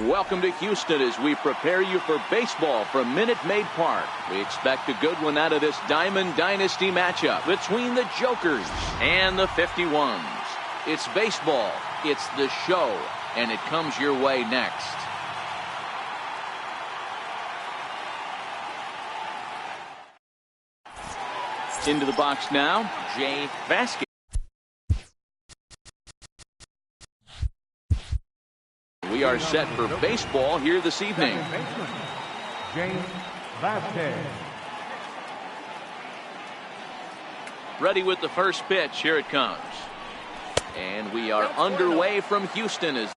Welcome to Houston as we prepare you for baseball from Minute Maid Park. We expect a good one out of this Diamond Dynasty matchup between the Jokers and the 51s. It's baseball, it's the show, and it comes your way next. Into the box now, Jay Vasquez. We are set for baseball here this evening. James Vasquez. Ready with the first pitch. Here it comes. And we are underway from Houston as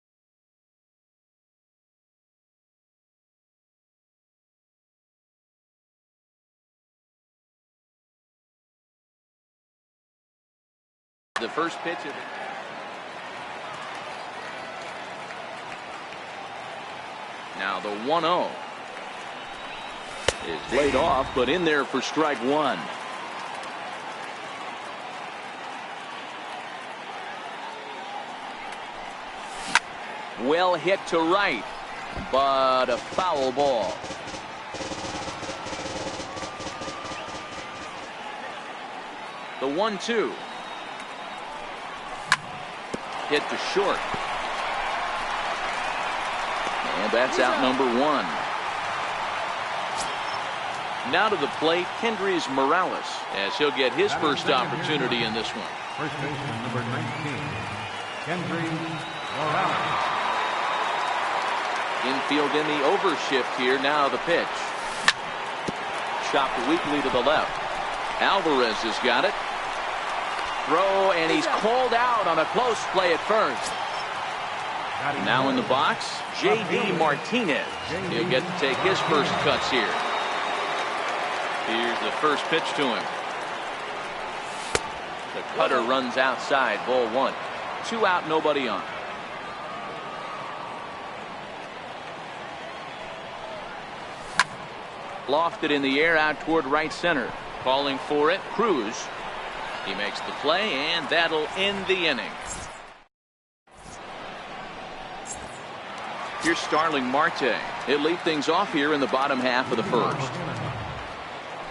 the first pitch of the now the 1-0 is laid off, but in there for strike one. Well hit to right, but a foul ball. The 1-2 hit to short. And that's out number one. Now to the plate, Kendrys Morales, as he'll get his first opportunity in this one. First baseman number 19, Kendrys Morales. Infield in the overshift here. Now the pitch. Chopped weakly to the left. Alvarez has got it. Throw, and he's called out on a close play at first. Now in the box, J.D. Martinez. He'll get to take his first cuts here. Here's the first pitch to him. The cutter runs outside, ball one. 2 out, nobody on. Lofted in the air out toward right center. Calling for it, Cruz. He makes the play, and that'll end the inning. Here's Starling Marte. He'll lead things off here in the bottom half of the first.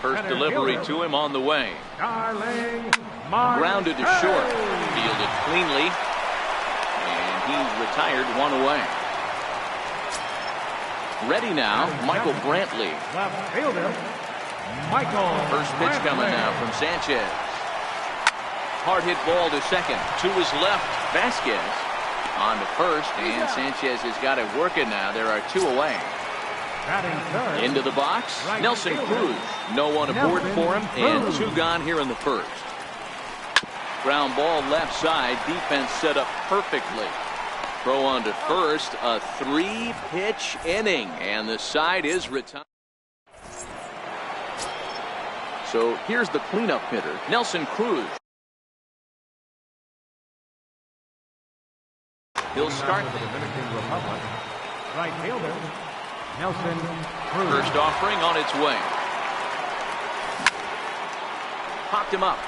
First delivery to him on the way. Grounded to short. Fielded cleanly. And he's retired one away. Ready now, Michael Brantley. Left fielder, Michael. First pitch coming now from Sanchez. Hard hit ball to second. To his left, Vasquez. On to first, and Sanchez has got it working now. There are 2 away. Into the box, Nelson Cruz. No one aboard for him, and 2 gone here in the first. Ground ball left side. Defense set up perfectly. Throw on to first. A 3-pitch inning, and the side is retired. So here's the cleanup hitter, Nelson Cruz. He'll start for the Dominican Republic. Right fielder, Nelson Cruz. First offering on its way. Popped him up.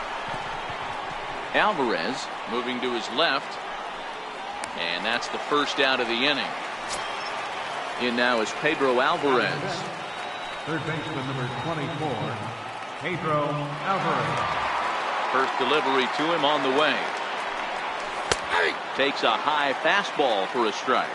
Alvarez moving to his left. And that's the first out of the inning. In now is Pedro Alvarez. Third baseman number 24, Pedro Alvarez. First delivery to him on the way. Takes a high fastball for a strike.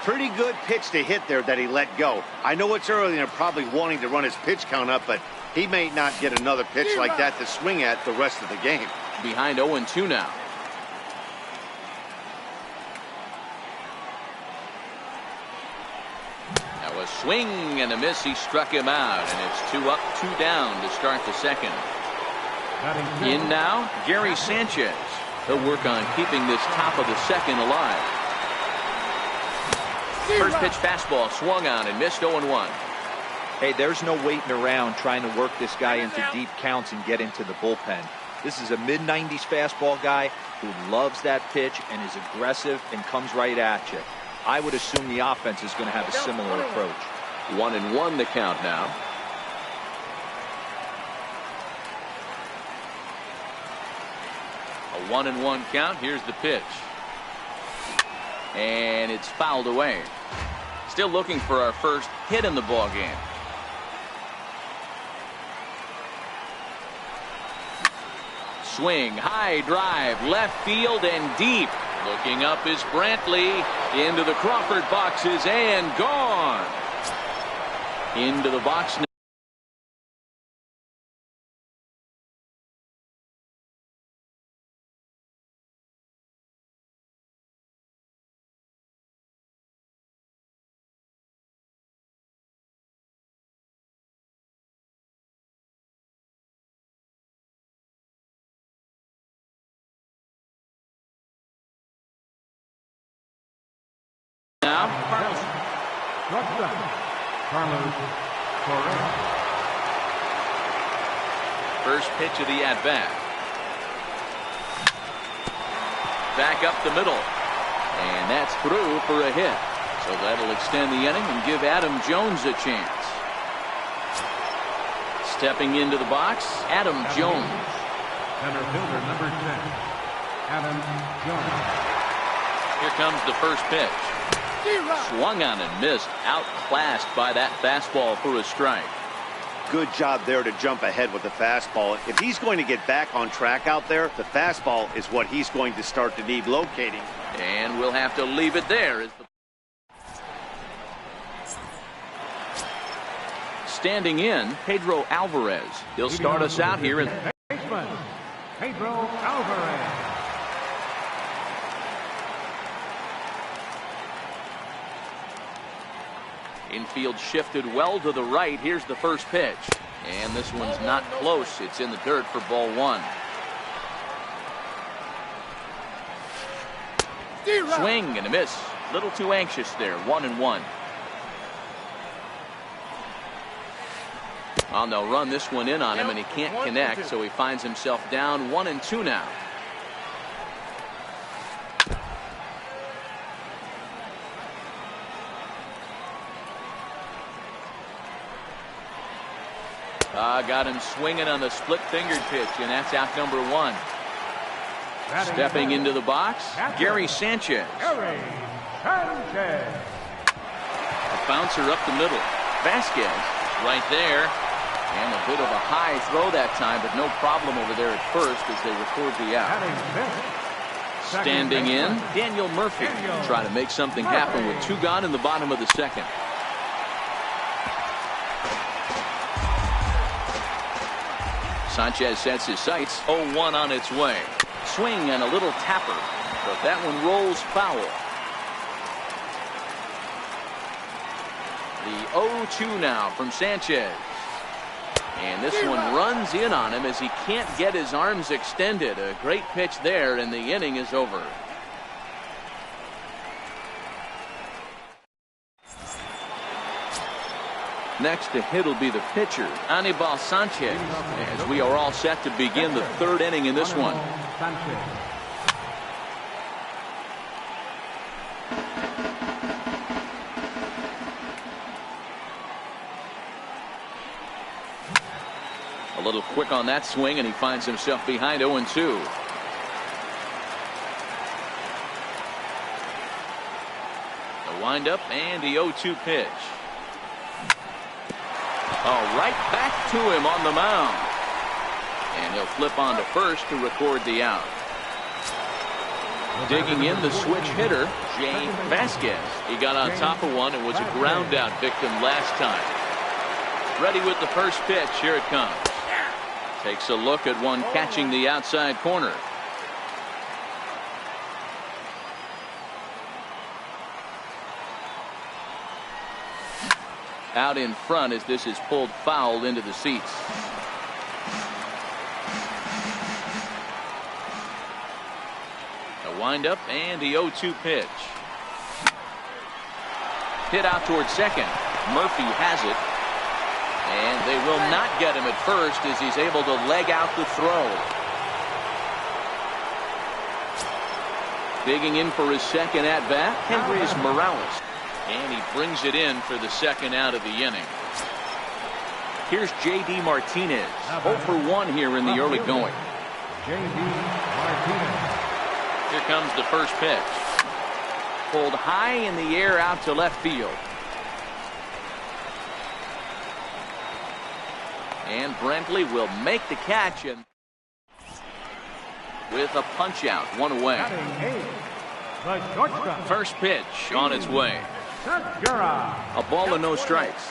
Pretty good pitch to hit there that he let go. I know it's early and they're probably wanting to run his pitch count up, but he may not get another pitch like that to swing at the rest of the game. Behind 0-2 now. Now a swing and a miss. He struck him out, and it's 2 up, 2 down to start the second. In now, Gary Sanchez. He'll work on keeping this top of the second alive. First pitch fastball swung on and missed 0-1. Hey, there's no waiting around trying to work this guy into deep counts and get into the bullpen. This is a mid-90s fastball guy who loves that pitch and is aggressive and comes right at you. I would assume the offense is going to have a similar approach. 1-1 the count now. A 1-1 count. Here's the pitch. And it's fouled away. Still looking for our first hit in the ball game. Swing, high drive, left field and deep. Looking up is Brantley. Into the Crawford boxes and gone. Into the box. Now, first pitch of the at-bat. Back up the middle. And that's through for a hit. So that'll extend the inning and give Adam Jones a chance. Stepping into the box, Adam Jones. Center fielder number 10, Adam Jones. Here comes the first pitch. Swung on and missed. Outclassed by that fastball for a strike. Good job there to jump ahead with the fastball. If he's going to get back on track out there, the fastball is what he's going to start to need locating. And we'll have to leave it there. Standing in, Pedro Alvarez. He'll start us out here. Baseman, Pedro Alvarez. Infield shifted well to the right. Here's the first pitch. And this one's not close. It's in the dirt for ball one. Swing and a miss. Little too anxious there. 1-1. Well, they'll run this one in on him, and he can't connect, so he finds himself down 1-2 now. Got him swinging on the split-fingered pitch, and that's out number one. Stepping into the box, Gary Sanchez. Gary Sanchez. A bouncer up the middle. Vasquez right there. And a bit of a high throw that time, but no problem over there at first as they record the out. Standing in, Daniel Murphy. Trying to make something happen with two gone in the bottom of the second. Sanchez sets his sights. 0-1 on its way. Swing and a little tapper, but that one rolls foul. The 0-2 now from Sanchez. And this one runs in on him as he can't get his arms extended. A great pitch there, and the inning is over. Next to hit will be the pitcher, Anibal Sanchez, as we are all set to begin the third inning in this one. A little quick on that swing, and he finds himself behind 0-2. The windup and the 0-2 pitch. Oh, right back to him on the mound. And he'll flip on to first to record the out. Digging in the switch hitter, Jay Vasquez. He got on top of one and was a ground out victim last time. Ready with the first pitch. Here it comes. Takes a look at one catching the outside corner. Out in front as this is pulled foul into the seats. A windup and the 0-2 pitch. Hit out towards second. Murphy has it. And they will not get him at first as he's able to leg out the throw. Digging in for his second at bat, Henry's Morales. And he brings it in for the second out of the inning. Here's J.D. Martinez. 0 for 1 here in the early going. J.D. Martinez. Here comes the first pitch. Pulled high in the air out to left field. And Brantley will make the catch and with a punch out, one away. The shortstop. First pitch on its way. Segura. A ball and no strikes.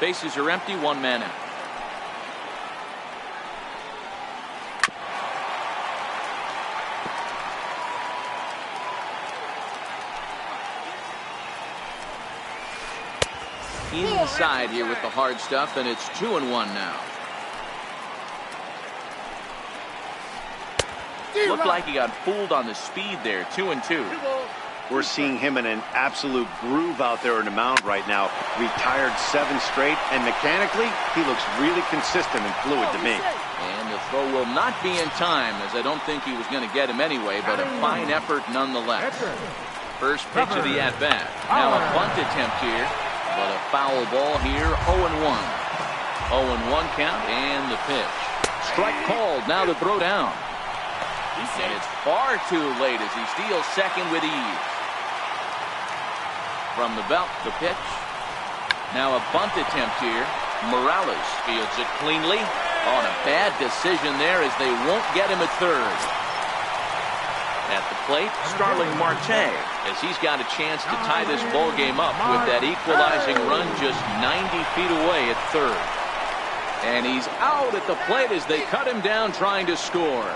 Bases are empty, one man out. Inside here with the hard stuff, and it's 2-1 now. Looked like he got fooled on the speed there. 2-2. We're seeing him in an absolute groove out there in the mound right now. Retired 7 straight, and mechanically, he looks really consistent and fluid to me. And the throw will not be in time, as I don't think he was going to get him anyway, but a fine effort nonetheless. First pitch of the at-bat. Now a bunt attempt here, but a foul ball here. 0-1. 0-1 count, and the pitch. Strike called. Now the throw down. And it's far too late as he steals second with ease. From the belt, the pitch. Now a bunt attempt here. Morales fields it cleanly. On a bad decision there as they won't get him at third. At the plate, Starling Marte, as he's got a chance to tie this ball game up with that equalizing run just 90 feet away at third. And he's out at the plate as they cut him down trying to score.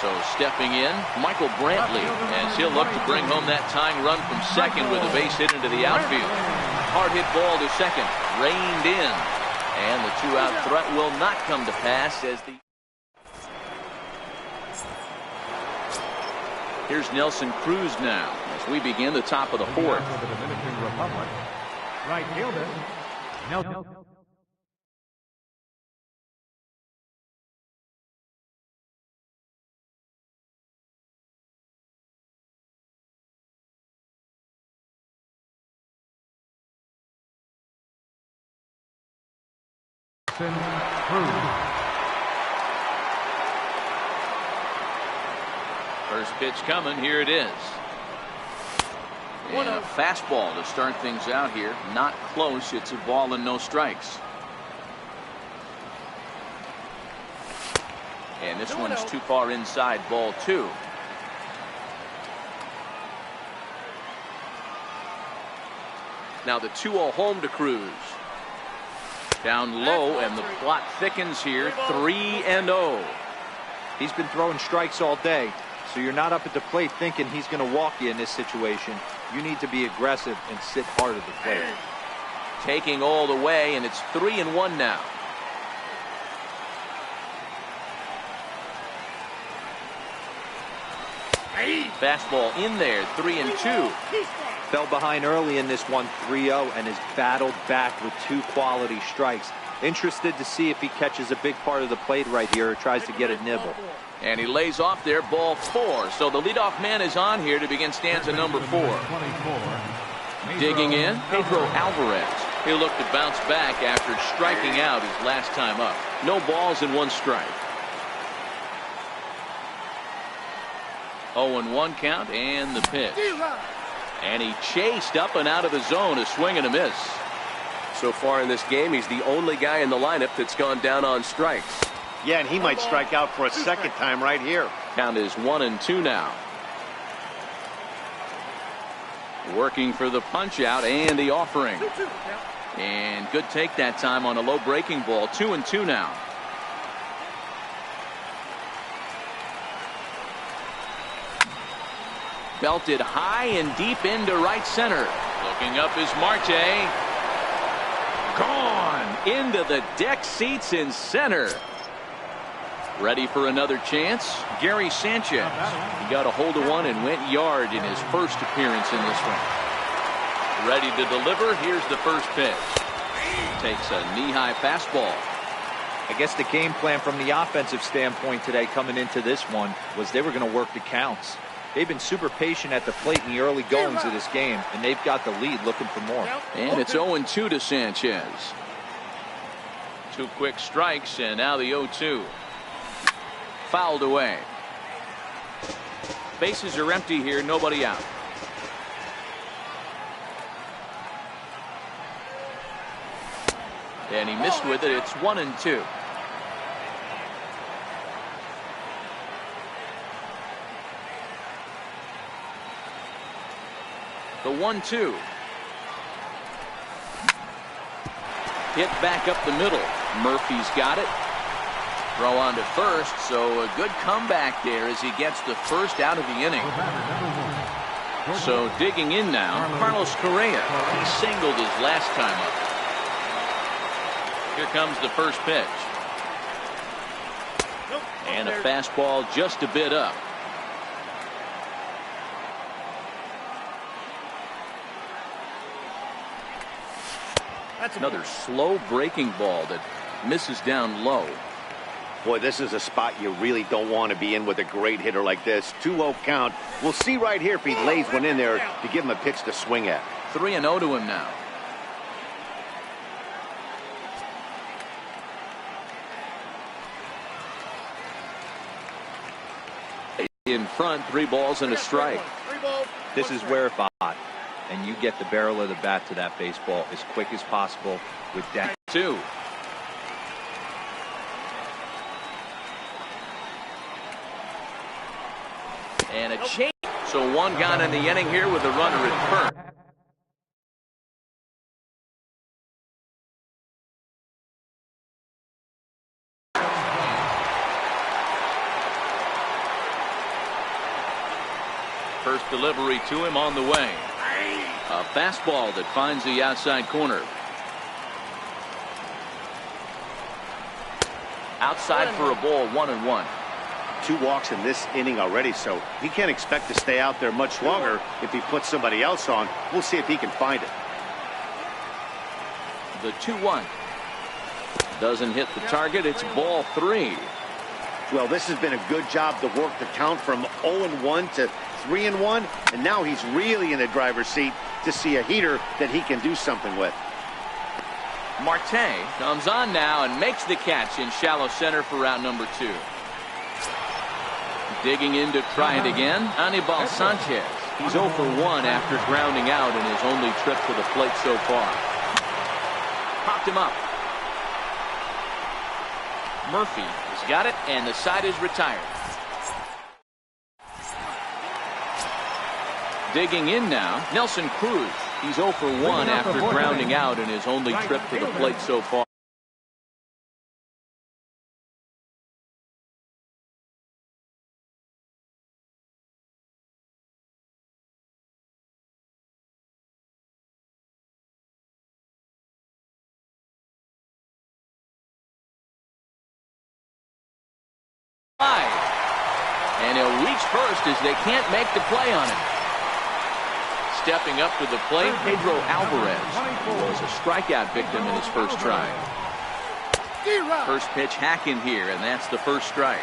So stepping in, Michael Brantley, as he'll look to bring home that tying run from second with a base hit into the outfield. Hard hit ball to second, reined in. And the 2-out threat will not come to pass as the... Here's Nelson Cruz now as we begin the top of the fourth. For the Dominican Republic, right fielder, Nelson. Cruz. First pitch coming. Here it is. And a fastball to start things out here. Not close. It's a ball and no strikes. And this one's too far inside, ball 2. Now the 2-0 home to Cruz. Down low, and the plot thickens here. 3-0. He's been throwing strikes all day, so you're not up at the plate thinking he's going to walk you in this situation. You need to be aggressive and sit hard at the plate. Taking all the way, and it's 3-1 now. Fastball in there. 3-2. Fell behind early in this one, 3-0, and has battled back with 2 quality strikes. Interested to see if he catches a big part of the plate right here or tries to get a nibble. And he lays off there, ball 4. So the leadoff man is on here to begin stanza number 4. Digging in, Pedro Alvarez. He'll look to bounce back after striking out his last time up. No balls and 1 strike. 0-1 count, and the pitch. And he chased up and out of the zone, a swing and a miss. So far in this game, he's the only guy in the lineup that's gone down on strikes. Yeah, and he might strike out for a second time right here. Count is 1-2 now. Working for the punch out and the offering. And good take that time on a low breaking ball. 2-2 now. Belted high and deep into right center. Looking up is Marte. Gone into the deck seats in center. Ready for another chance. Gary Sanchez. He got a hold of one and went yard in his first appearance in this one. Ready to deliver. Here's the first pitch. Takes a knee-high fastball. I guess the game plan from the offensive standpoint today coming into this one was they were going to work the counts. They've been super patient at the plate in the early goings of this game, and they've got the lead looking for more. And it's 0-2 to Sanchez. 2 quick strikes, and now the 0-2. Fouled away. Bases are empty here, nobody out. And he missed with it. It's 1-2. The 1-2. Hit back up the middle. Murphy's got it. Throw on to first, so a good comeback there as he gets the first out of the inning. So digging in now, Carlos Correa. He singled his last time up. Here comes the first pitch. And a fastball just a bit up. That's another slow breaking ball that misses down low. Boy, this is a spot you really don't want to be in with a great hitter like this. 2-0 count. We'll see right here if he lays one in there to give him a pitch to swing at. 3-0 to him now. In front, 3 balls and a strike. This is where it's hot, and you get the barrel of the bat to that baseball as quick as possible with that. 2. And a change. So 1 gone in the inning here with a runner at first. First delivery to him on the way. A fastball that finds the outside corner. Outside for a ball, 1-1. 2 walks in this inning already, so he can't expect to stay out there much longer if he puts somebody else on. We'll see if he can find it. The 2-1. Doesn't hit the target. It's ball 3. Well, this has been a good job to work the count from 0-1 to 3-1, and now he's really in the driver's seat to see a heater that he can do something with. Marte comes on now and makes the catch in shallow center for out number 2. Digging in to try it again, Anibal Sanchez. He's 0 for 1 after grounding out in his only trip to the plate so far. Popped him up. Murphy has got it, and the side is retired. Digging in now, Nelson Cruz. He's 0 for 1 after grounding out in his only trip to the plate so far. And he'll reach first as they can't make the play on him. Stepping up to the plate, Pedro Alvarez, who was a strikeout victim in his first try. First pitch hacking here, and that's the first strike.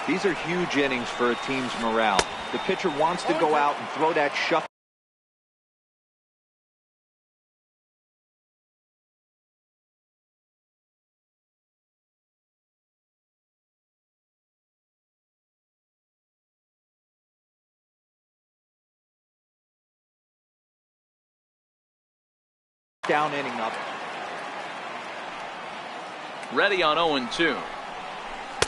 These are huge innings for a team's morale. The pitcher wants to go out and throw that shuffle down inning up. Ready on 0-2.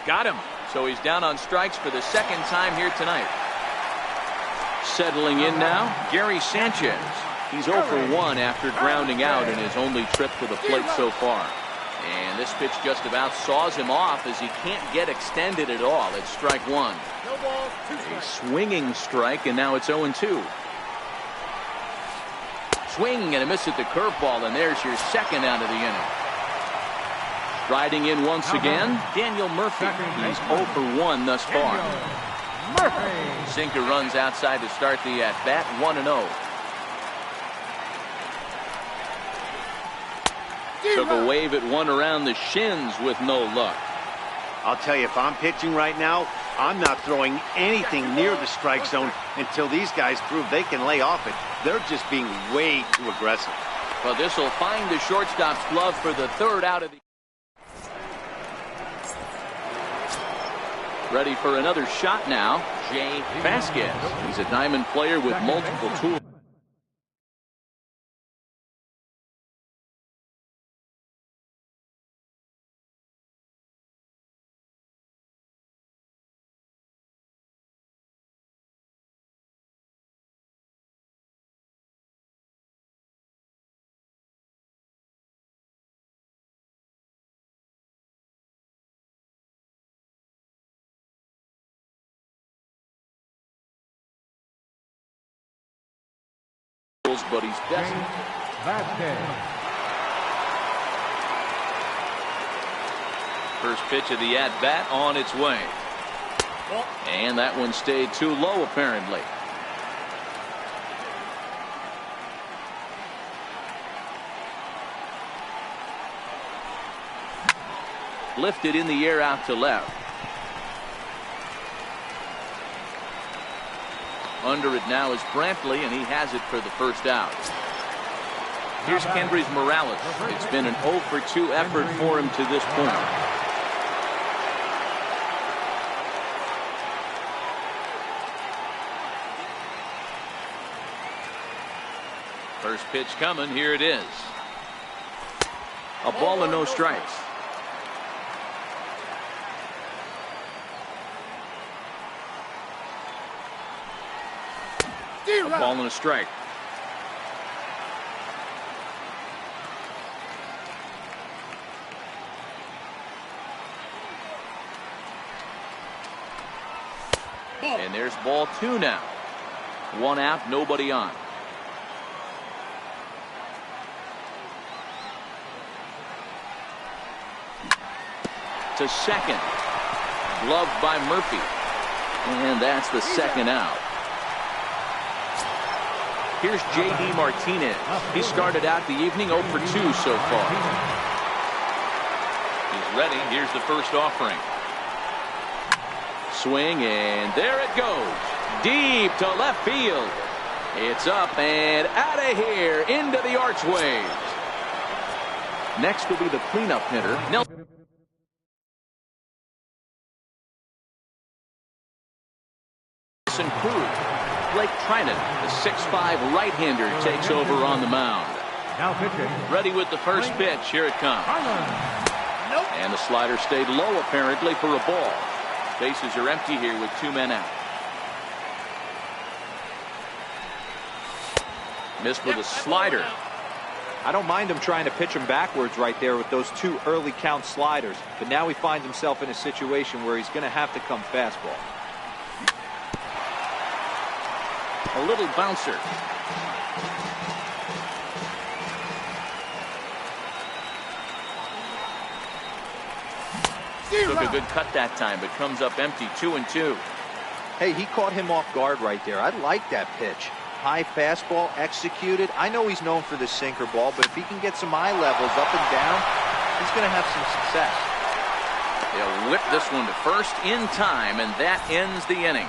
Got him. So he's down on strikes for the second time here tonight. Settling in now, Gary Sanchez. He's 0 for 1 after grounding out in his only trip to the plate so far. And this pitch just about saws him off as he can't get extended at all. It's strike 1. A swinging strike, and now it's 0-2. Swing and a miss at the curveball, and there's your second out of the inning. Riding in once again, Daniel Murphy. He's 0 for 1 thus far. Sinker runs outside to start the at-bat, 1-0. Took a wave at one around the shins with no luck. I'll tell you, if I'm pitching right now, I'm not throwing anything near the strike zone until these guys prove they can lay off it. They're just being way too aggressive. Well, this will find the shortstop's glove for the third out of the. Ready for another shot now, Jay Vasquez. He's a diamond player with multiple tools. balls, but he's best. First pitch of the at-bat on its way. And that one stayed too low, apparently. Lifted in the air out to left. Under it now is Brantley, and he has it for the first out. Here's Kendrys Morales. It's been an 0 for 2 effort for him to this point. First pitch coming. Here it is. A ball and no strikes. A ball and a strike. And there's ball 2 now. 1 out, nobody on. To second. Gloved by Murphy. And that's the second out. Here's J.D. Martinez. He started out the evening 0 for 2 so far. He's ready. Here's the first offering. Swing, and there it goes. Deep to left field. It's up and out of here into the archways. Next will be the cleanup hitter, Nelson Cruz. Blake Trinan, the 6'5" right-hander, takes over on the mound. Now pitching. Ready with the first pitch. Here it comes. And the slider stayed low, apparently, for a ball. Bases are empty here with 2 men out. Missed with a slider. I don't mind him trying to pitch him backwards right there with those 2 early count sliders. But now he finds himself in a situation where he's going to have to come fastball. A little bouncer. Took a good cut that time, but comes up empty. 2-2. Hey, he caught him off guard right there. I like that pitch. High fastball executed. I know he's known for the sinker ball, but if he can get some eye levels up and down, he's going to have some success. They'll whip this one to first in time, and that ends the inning.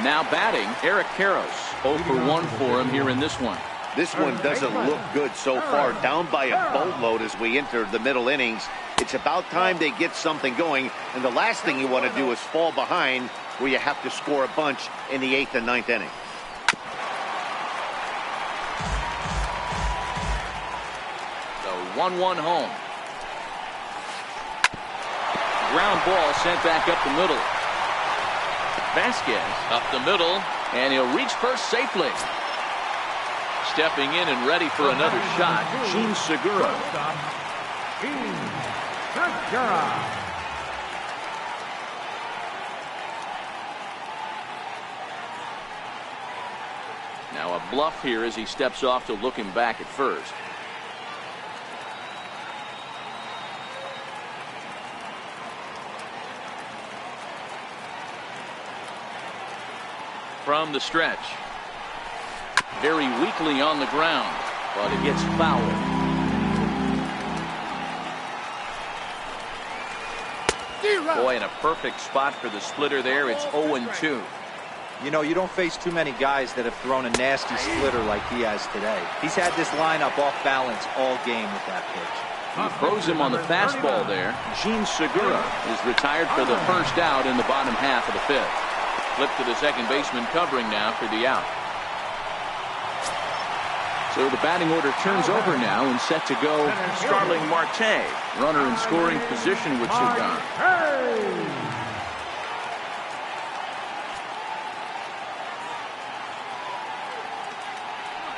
Now batting, Eric Karros. 0 for 1 for him here in this one. This one doesn't look good so far. Down by a boatload as we enter the middle innings. It's about time they get something going. And the last thing you want to do is fall behind where you have to score a bunch in the 8th and 9th inning. The 1-1 home. Ground ball sent back up the middle. Vasquez up the middle, and he'll reach first safely. Stepping in and ready for another shot, Gene Segura. Now a bluff here as he steps off to look him back at first. From the stretch. Very weakly on the ground, but it gets fouled. Boy, in a perfect spot for the splitter there. It's 0-2. You know, you don't face too many guys that have thrown a nasty splitter like he has today. He's had this lineup off balance all game with that pitch. He throws him on the fastball there. Gene Segura is retired for the first out in the bottom half of the 5th. Flip to the second baseman covering now for the out. So the batting order turns over now and set to go Starling Marte. Runner in scoring position with 2 gone.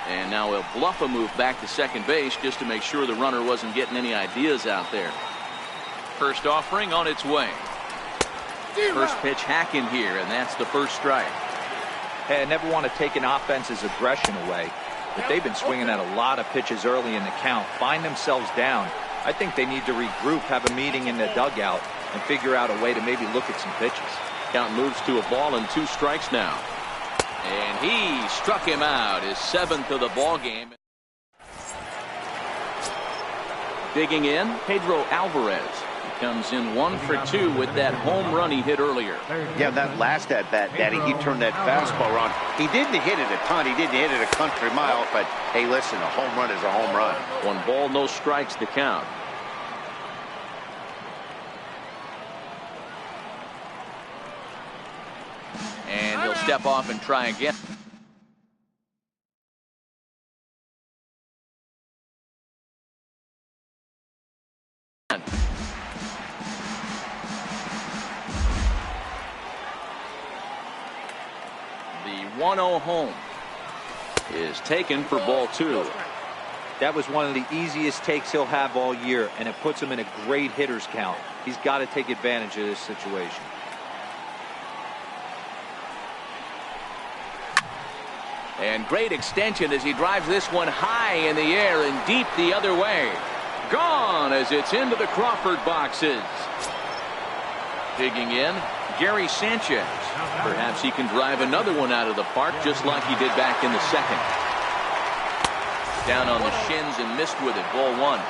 And now he'll bluff a move back to second base just to make sure the runner wasn't getting any ideas out there. First offering on its way. First pitch hacking here, and that's the first strike. Hey, I never want to take an offense's aggression away, but they've been swinging at a lot of pitches early in the count, find themselves down. I think they need to regroup, have a meeting in the dugout, and figure out a way to maybe look at some pitches. Count moves to a ball and 2 strikes now. And he struck him out, his 7th of the ball game. Digging in, Pedro Alvarez. He comes in 1 for 2 with that home run he hit earlier. Yeah, that last at bat, Danny, he turned that fastball around. He didn't hit it a ton. He didn't hit it a country mile. But, hey, listen, a home run is a home run. 1 ball, no strikes the count. And he'll step off and try again. The 1-0 home is taken for ball 2. That was one of the easiest takes he'll have all year, and it puts him in a great hitter's count. He's got to take advantage of this situation. And great extension as he drives this one high in the air and deep the other way. Gone as it's into the Crawford boxes. Digging in, Gary Sanchez. Perhaps he can drive another one out of the park just like he did back in the 2nd. Down on the shins and missed with it. Ball 1.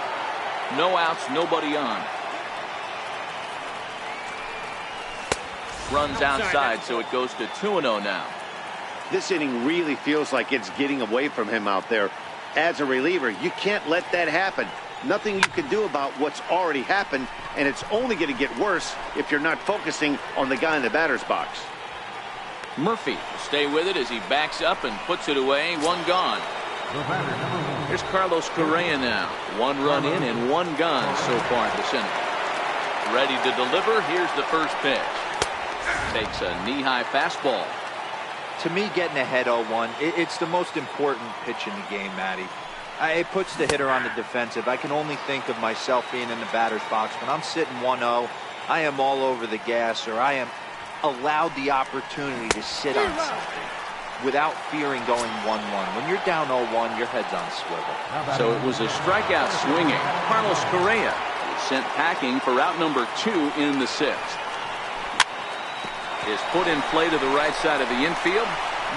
No outs, nobody on. Runs outside, so it goes to 2-0 now. This inning really feels like it's getting away from him out there. As a reliever, you can't let that happen. Nothing you can do about what's already happened, and it's only going to get worse if you're not focusing on the guy in the batter's box. Murphy will stay with it as he backs up and puts it away. 1 gone. Here's Carlos Correa now. 1 run in and 1 gone so far this inning. Ready to deliver. Here's the first pitch. Takes a knee-high fastball. To me, getting ahead 0-1, it's the most important pitch in the game, Matty. It puts the hitter on the defensive. I can only think of myself being in the batter's box. When I'm sitting 1-0, I am all over the gas, or I am allowed the opportunity to sit on something without fearing going 1-1. When you're down 0-1, your head's on a swivel. So it was a strikeout swinging. Carlos Correa is sent packing for out number 2 in the 6th. Is put in play to the right side of the infield.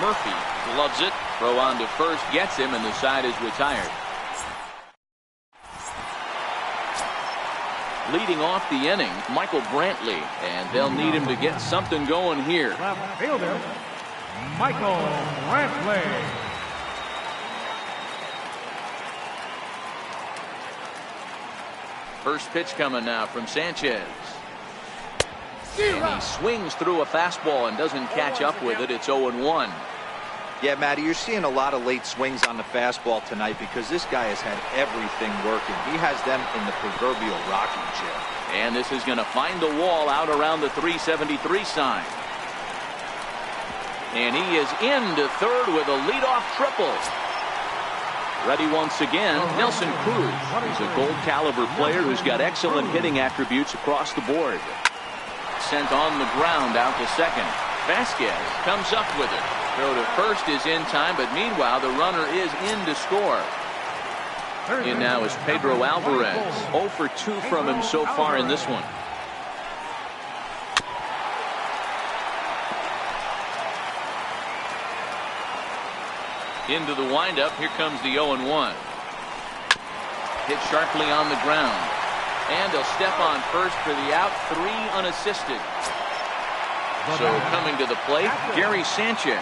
Murphy loves it. Throw on to first, gets him, and the side is retired. Leading off the inning, Michael Brantley, and they'll need him to get something going here. Left fielder, Michael Brantley. First pitch coming now from Sanchez. And he swings through a fastball and doesn't catch up with it. It's 0-1. Yeah, Matty, you're seeing a lot of late swings on the fastball tonight because this guy has had everything working. He has them in the proverbial rocking chair. And this is going to find the wall out around the 373 sign. And he is into third with a leadoff triple. Ready once again, Nelson Cruz. He's a gold caliber player who's got excellent hitting attributes across the board. Sent on the ground out to second. Vasquez comes up with it. Throw to first is in time, but meanwhile the runner is in to score. In now is Pedro Alvarez. 0 for 2 from him so far in this one. Into the windup. Here comes the 0-1. Hit sharply on the ground. And he'll step on first for the out. 3 unassisted. So coming to the plate, Gary Sanchez.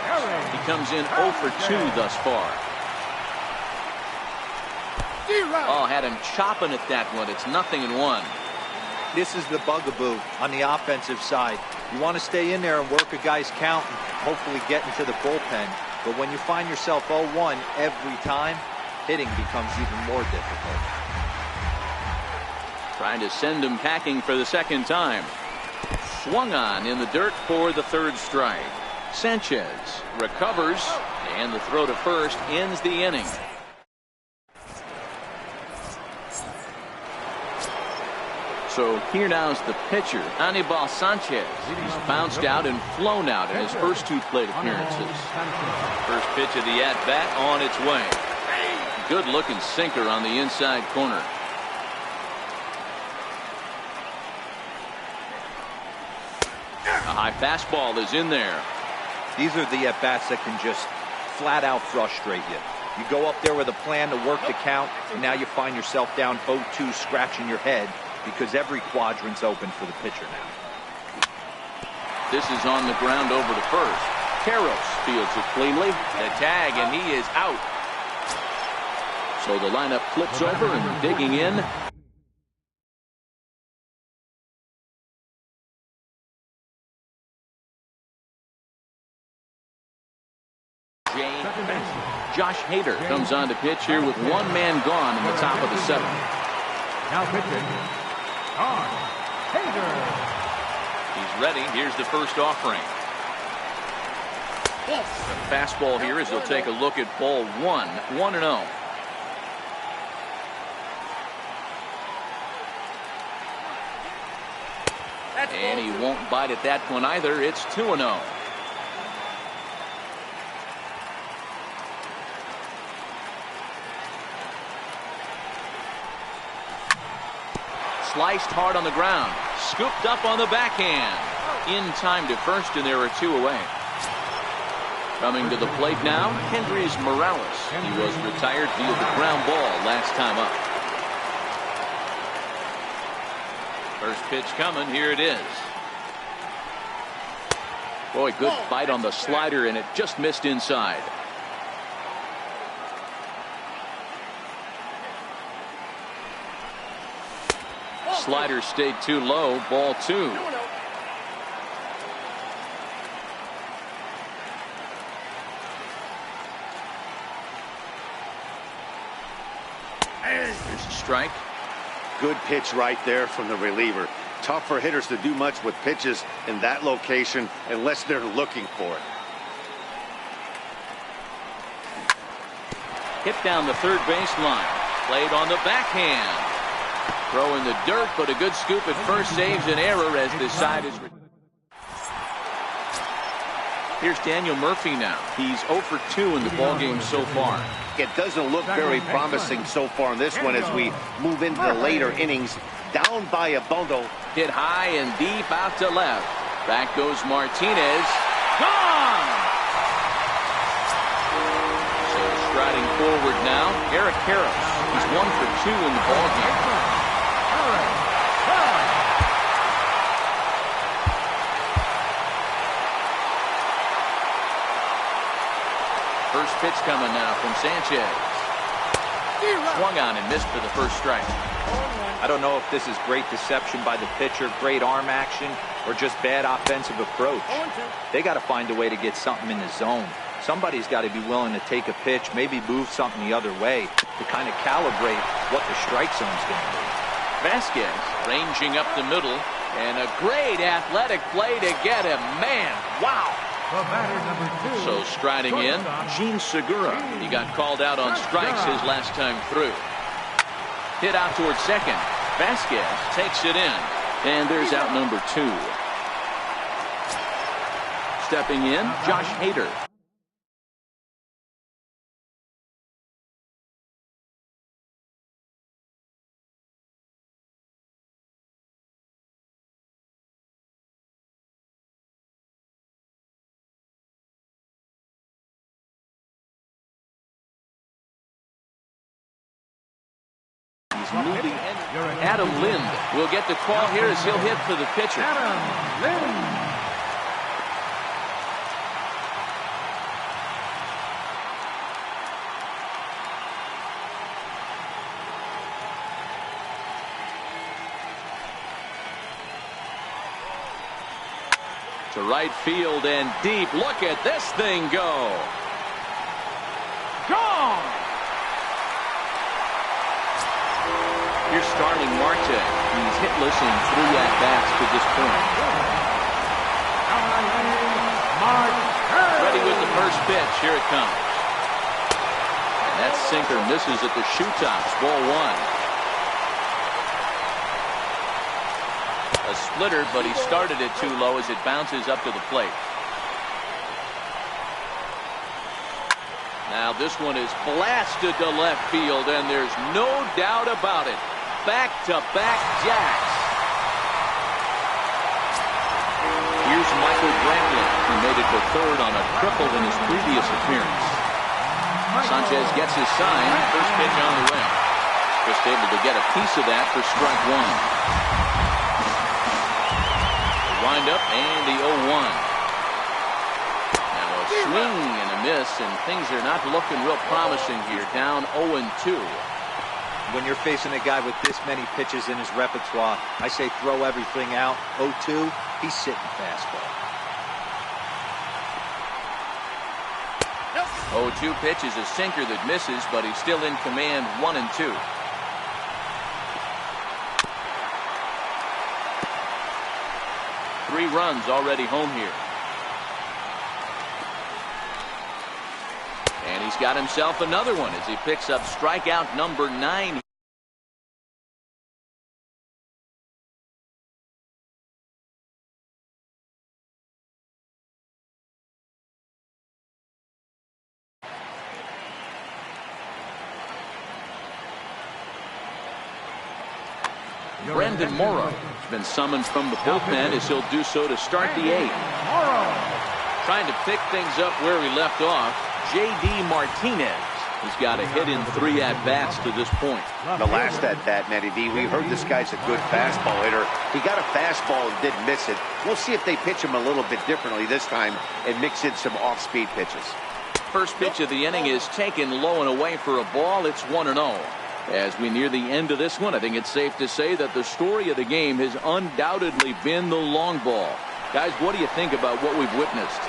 He comes in 0 for 2 thus far. Oh, had him chopping at that one. It's 0-1. This is the bugaboo on the offensive side. You want to stay in there and work a guy's count and hopefully get into the bullpen. But when you find yourself 0-1 every time, hitting becomes even more difficult. Trying to send him packing for the second time. Swung on in the dirt for the third strike. Sanchez recovers, and the throw to first ends the inning. So here now's the pitcher, Anibal Sanchez. He's bounced out and flown out in his first 2 plate appearances. First pitch of the at-bat on its way. Good looking sinker on the inside corner. A high fastball is in there. These are the at-bats that can just flat out frustrate you. You go up there with a plan to work the count, and now you find yourself down 0-2 scratching your head because every quadrant's open for the pitcher now. This is on the ground over to first. Karros fields it cleanly. The tag, and he is out. So the lineup flips over and digging in. Josh Hader comes on to pitch here with 1 man gone in the top of the 7th. Now pitching, Hader. He's ready. Here's the first offering. The fastball here as he'll take a look at ball 1, 1-0. And he won't bite at that one either. It's 2-0. Sliced hard on the ground. Scooped up on the backhand. In time to first, and there are 2 away. Coming to the plate now, Hendrys Morales. He was retired via the ground ball last time up. First pitch coming. Here it is. Boy, good bite on the slider, and it just missed inside. Slider stayed too low. Ball 2. There's a strike. Good pitch right there from the reliever. Tough for hitters to do much with pitches in that location unless they're looking for it. Hit down the third baseline. Played on the backhand. Throw in the dirt, but a good scoop at first saves an error as this side is. Here's Daniel Murphy now. He's 0 for 2 in the ballgame so far. It doesn't look very promising so far in this one as we move into the later innings. Down by a bundle. Hit high and deep out to left. Back goes Martinez. Gone! So striding forward now, Eric Karros. He's 1 for 2 in the ballgame. First pitch coming now from Sanchez. Swung on and missed for the first strike. I don't know if this is great deception by the pitcher, great arm action, or just bad offensive approach. They got to find a way to get something in the zone. Somebody's got to be willing to take a pitch, maybe move something the other way to kind of calibrate what the strike zone's going to be. Vasquez ranging up the middle, and a great athletic play to get him. Man, wow. So striding in, Gene Segura. He got called out on strikes his last time through. Hit out towards second. Vasquez takes it in, and there's out number 2. Stepping in, Josh Hader. Moving. Adam Lind will get the call here as he'll hit for the pitcher. Adam Lind. To right field and deep. Look at this thing go. Gone. Here's starting Marte. He's hitless in 3 at-bats to this point. Ready with the first pitch. Here it comes. And that sinker misses at the shoe tops. Ball 1. A splitter, but he started it too low as it bounces up to the plate. Now this one is blasted to left field, and there's no doubt about it. Back-to-back jacks. Here's Michael Brantley, who made it to third on a triple in his previous appearance. Sanchez gets his sign. First pitch on the way. Just able to get a piece of that for strike one. The windup and the 0-1. Now a swing and a miss, and things are not looking real promising here. Down 0-2. When you're facing a guy with this many pitches in his repertoire, I say throw everything out. 0-2, he's sitting fastball. 0-2 pitch is a sinker that misses, but he's still in command. 1-2. Three runs already home here. And he's got himself another one as he picks up strikeout number 9. Brendan Morrow has been summoned from the bullpen as he'll do so to start the 8th. Trying to pick things up where he left off, J.D. Martinez has got a hit in 3 at-bats to this point. The last at-bat, Matty V, we heard this guy's a good fastball hitter. He got a fastball and didn't miss it. We'll see if they pitch him a little bit differently this time and mix in some off-speed pitches. First pitch of the inning is taken low and away for a ball. It's 1-0. As we near the end of this one, I think it's safe to say that the story of the game has undoubtedly been the long ball. Guys, what do you think about what we've witnessed?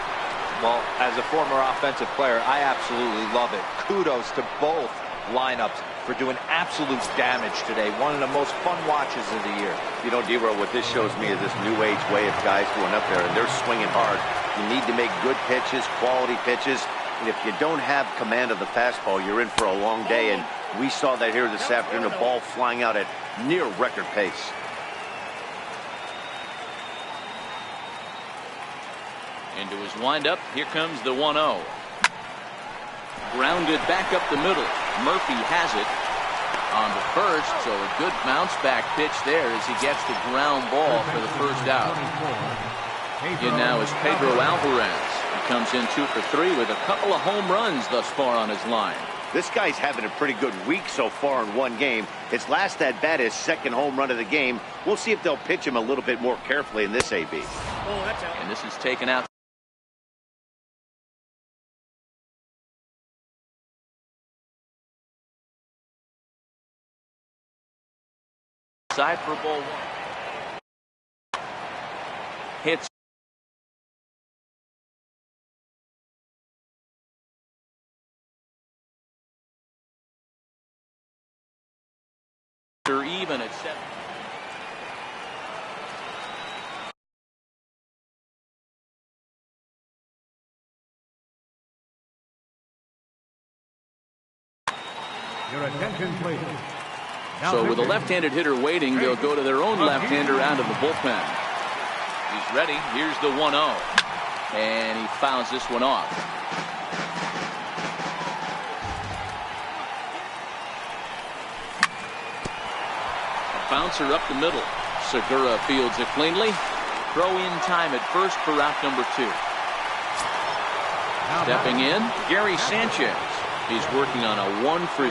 Well, as a former offensive player, I absolutely love it. Kudos to both lineups for doing absolute damage today. One of the most fun watches of the year. You know, D-Row, what this shows me is this new age way of guys going up there, and they're swinging hard. You need to make good pitches, quality pitches, and if you don't have command of the fastball, you're in for a long day, and we saw that here this afternoon, a ball flying out at near record pace. Into his windup, here comes the 1-0. Grounded back up the middle. Murphy has it on the first, so a good bounce back pitch there as he gets the ground ball for the first out. In now is Pedro Alvarez. He comes in 2 for 3 with a couple of home runs thus far on his line. This guy's having a pretty good week so far in one game. His last at-bat is second home run of the game. We'll see if they'll pitch him a little bit more carefully in this AB. And this is taken out. Side for ball 1. Hits. They're even at 7. Your attention, please. So with a left-handed hitter waiting, they'll go to their own left-hander out of the bullpen. He's ready. Here's the 1-0. And he fouls this one off. A bouncer up the middle. Segura fields it cleanly. Throw in time at first for out number 2. Stepping in, Gary Sanchez. He's working on a 1 for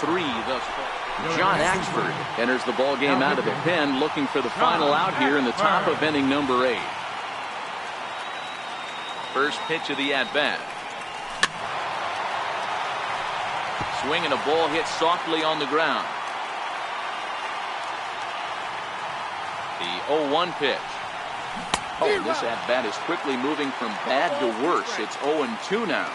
3 thus far. John Axford enters the ball game out of the pen, looking for the final out here in the top of inning number 8. First pitch of the at-bat. Swing and a ball hit softly on the ground. The 0-1 pitch. Oh, this at-bat is quickly moving from bad to worse. It's 0-2 now.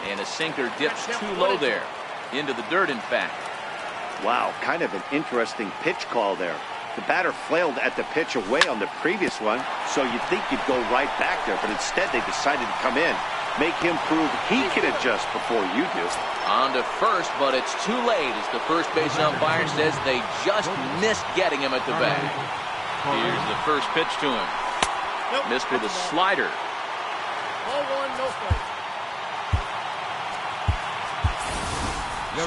And a sinker dips too low there. Into the dirt, in fact. Wow, kind of an interesting pitch call there. The batter flailed at the pitch away on the previous one, so you'd think you'd go right back there, but instead they decided to come in. Make him prove he can adjust before you do. On to first, but it's too late as the first base umpire says they just missed getting him at the bag. Here's the first pitch to him. Missed with a slider. Ball one, no strike.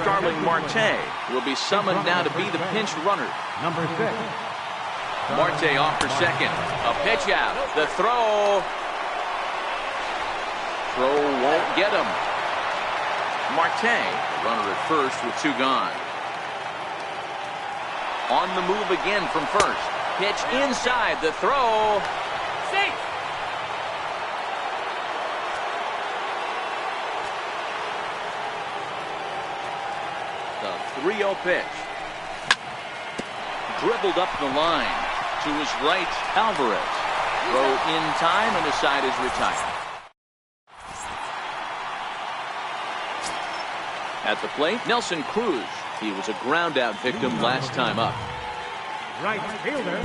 Starling Marte will be summoned now to be the pinch runner. Number 6. Marte off for second. A pitch out. The throw. Throw won't get him. Marte, the runner at first with 2 gone. On the move again from first. Pitch inside. The throw. Safe. The 3-0 pitch. Dribbled up the line. To his right, Alvarez. Throw in time, and the side is retired. At the plate, Nelson Cruz. He was a ground-out victim last time up. Right fielder.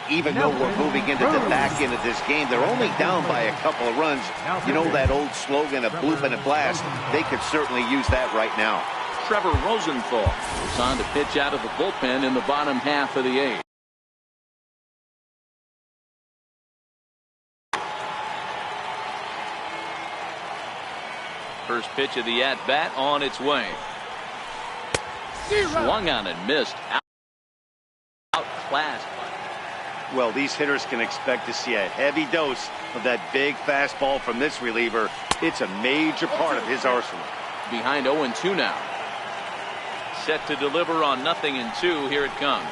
Even though we're moving into the back end of this game, they're only down by a couple of runs. You know that old slogan, a bloop and a blast? They could certainly use that right now. Trevor Rosenthal is on to pitch out of the bullpen in the bottom half of the 8th. First pitch of the at-bat on its way. Swung on and missed. Outclassed. Well, these hitters can expect to see a heavy dose of that big fastball from this reliever. It's a major part of his arsenal. Behind 0-2 now. Set to deliver on 0-2. Here it comes.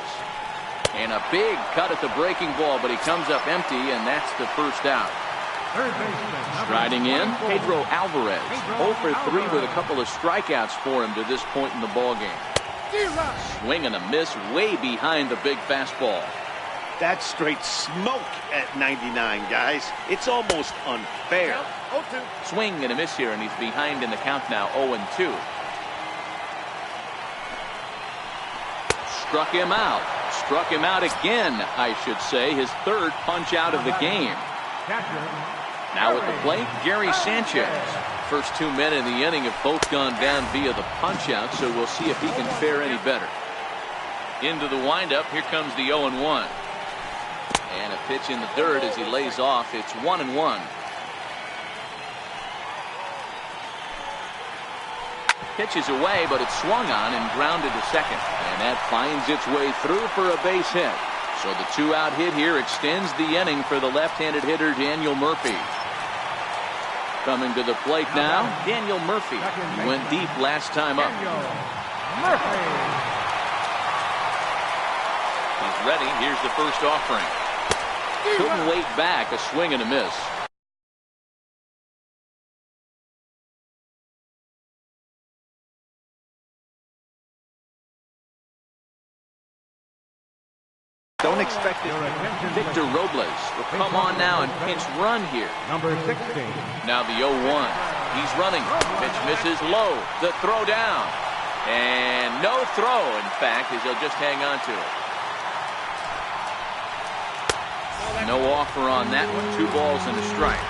And a big cut at the breaking ball, but he comes up empty, and that's the first out. Striding in, Pedro Alvarez. 0 for 3 with a couple of strikeouts for him to this point in the ballgame. Swing and a miss way behind the big fastball. That's straight smoke at 99, guys. It's almost unfair. Swing and a miss here, and he's behind in the count now, 0-2. Struck him out. Struck him out again, I should say. His 3rd punch out of the game. Now at the plate, Gary Sanchez. First 2 men in the inning have both gone down via the punch out, so we'll see if he can fare any better. Into the windup, here comes the 0-1. And a pitch in the 3rd as he lays off. It's 1-1. Pitch is away, but it's swung on and grounded to second. And that finds its way through for a base hit. So the 2-out hit here extends the inning for the left-handed hitter Daniel Murphy. Coming to the plate now, Daniel Murphy. He went deep last time up. He's ready. Here's the first offering. Couldn't wait back. A swing and a miss. Don't expect it. Victor Robles will come on now and pinch run here. Number 16. Now the 0-1. He's running. Pitch misses low. The throw down. And no throw, in fact, as he'll just hang on to it. No offer on that one. 2 balls and a strike.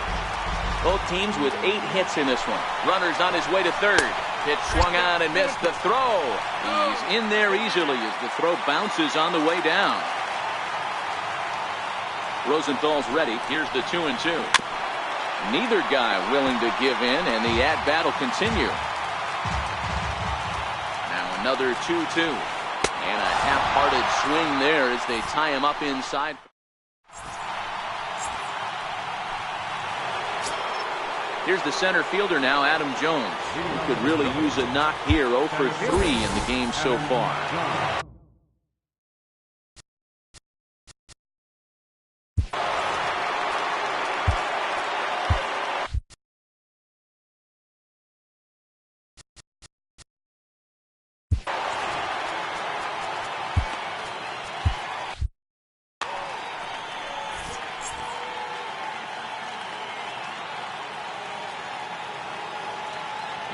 Both teams with 8 hits in this one. Runner's on his way to 3rd. Pitch swung on and missed. The throw. He's in there easily as the throw bounces on the way down. Rosenthal's ready. Here's the 2-2. Neither guy willing to give in, and the at-bat will continue. Now another 2-2. And a half-hearted swing there as they tie him up inside. Here's the center fielder now, Adam Jones. He could really use a knock here. 0 for 3 in the game so far.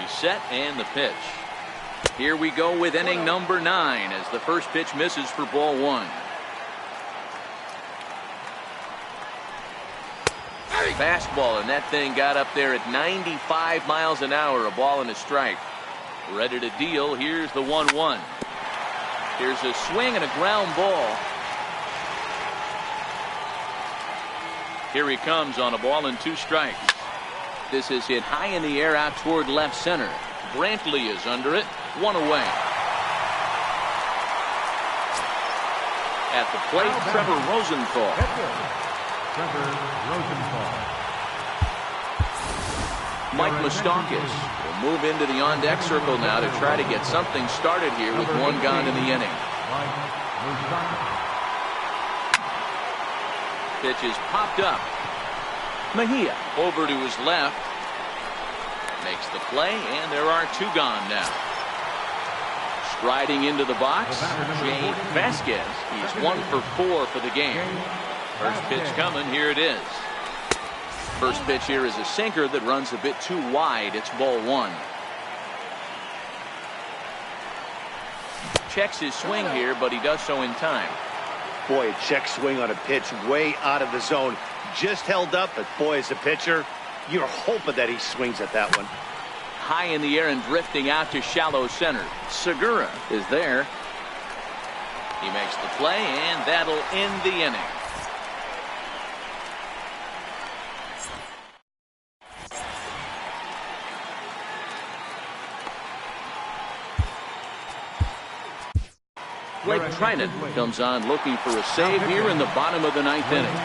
Set and the pitch. Here we go with inning number 9 as the first pitch misses for ball 1. Fastball, and that thing got up there at 95 miles an hour, a ball and a strike. Ready to deal. Here's the 1-1. Here's a swing and a ground ball. Here he comes on a ball and 2 strikes. This is hit high in the air out toward left center. Brantley is under it. 1 away. At the plate, Trevor Rosenthal. Trevor Rosenthal. Mike Moustakas will move into the on-deck circle now to try to get something started here with 1 gone in the inning. Mike Moustakas. Pitch is popped up. Mejia over to his left. Makes the play, and there are 2 gone now. Striding into the box, Jay Vasquez. He's 1 for 4 for the game. First pitch coming. Here it is. First pitch here is a sinker that runs a bit too wide. It's ball 1. Checks his swing here, but he does so in time. Boy, a check swing on a pitch way out of the zone. Just held up, but boy, as a pitcher, you're hoping that he swings at that one. High in the air and drifting out to shallow center. Segura is there. He makes the play, and that'll end the inning. Blake Trinan comes on looking for a save here in the bottom of the 9th inning.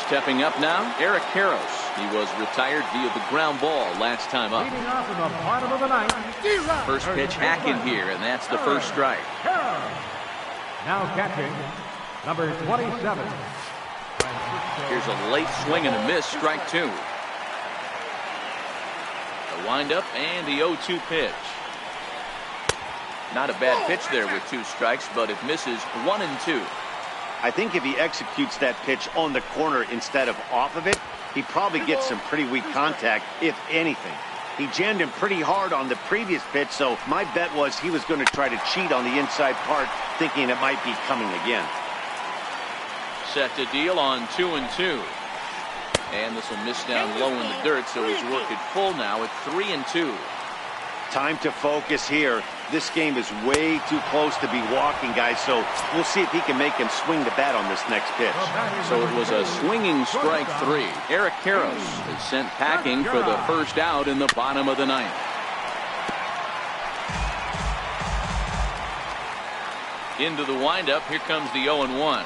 Stepping up now, Eric Karros. He was retired via the ground ball last time up. Leading off in the bottom of the 9th. First pitch hacking here, and that's the first strike. Now catching, number 27. Here's a late swing and a miss, strike 2. The windup and the 0-2 pitch. Not a bad pitch there with 2 strikes, but it misses 1 and 2. I think if he executes that pitch on the corner instead of off of it, he probably gets some pretty weak contact, if anything. He jammed him pretty hard on the previous pitch, so my bet was he was going to try to cheat on the inside part, thinking it might be coming again. Set to deal on 2 and 2. And this will miss down low in the dirt, so he's worked it full now at 3 and 2. Time to focus here. This game is way too close to be walking, guys, so we'll see if he can make him swing the bat on this next pitch. So it was a swinging strike 3. Eric Karros is sent packing for the first out in the bottom of the 9th. Into the windup. Here comes the 0-1.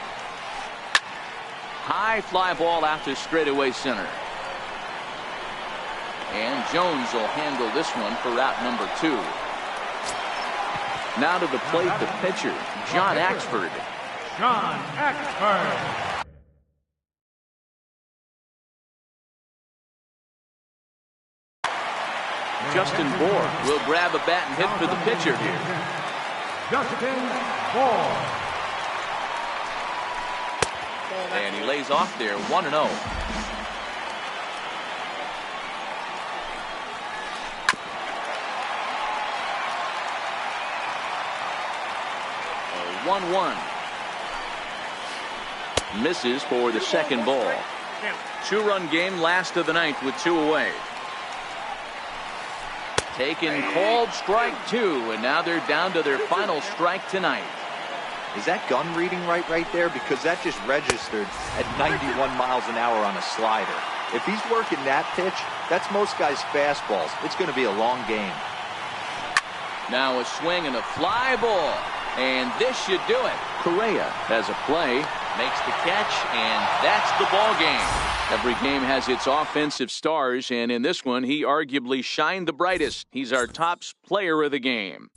High fly ball out to straightaway center. And Jones will handle this one for route number 2. Now to the plate, the pitcher, John Axford. John Axford. Justin Bohr will grab a bat and hit for the pitcher here. Justin Bohr. And he lays off there, 1-0. 1-1. Misses for the second ball. 2-run game, last of the 9th with 2 away. Taken, called, strike 2, and now they're down to their final strike tonight. Is that gun reading right there? Because that just registered at 91 miles an hour on a slider. If he's working that pitch, that's most guys' fastballs. It's going to be a long game. Now a swing and a fly ball. And this should do it. Correa has a play, makes the catch, and that's the ball game. Every game has its offensive stars, and in this one, he arguably shined the brightest. He's our top player of the game.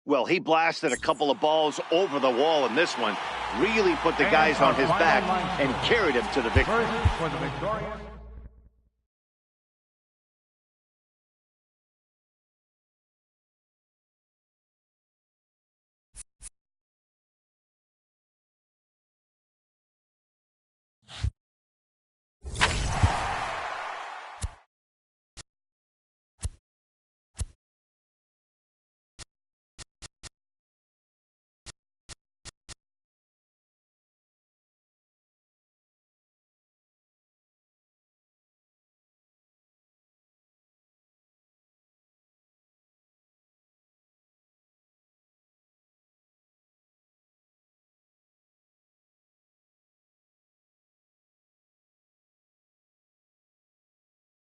Well, he blasted a couple of balls over the wall in this one. Really put the guys on his back and carried him to the victory. First for the victorious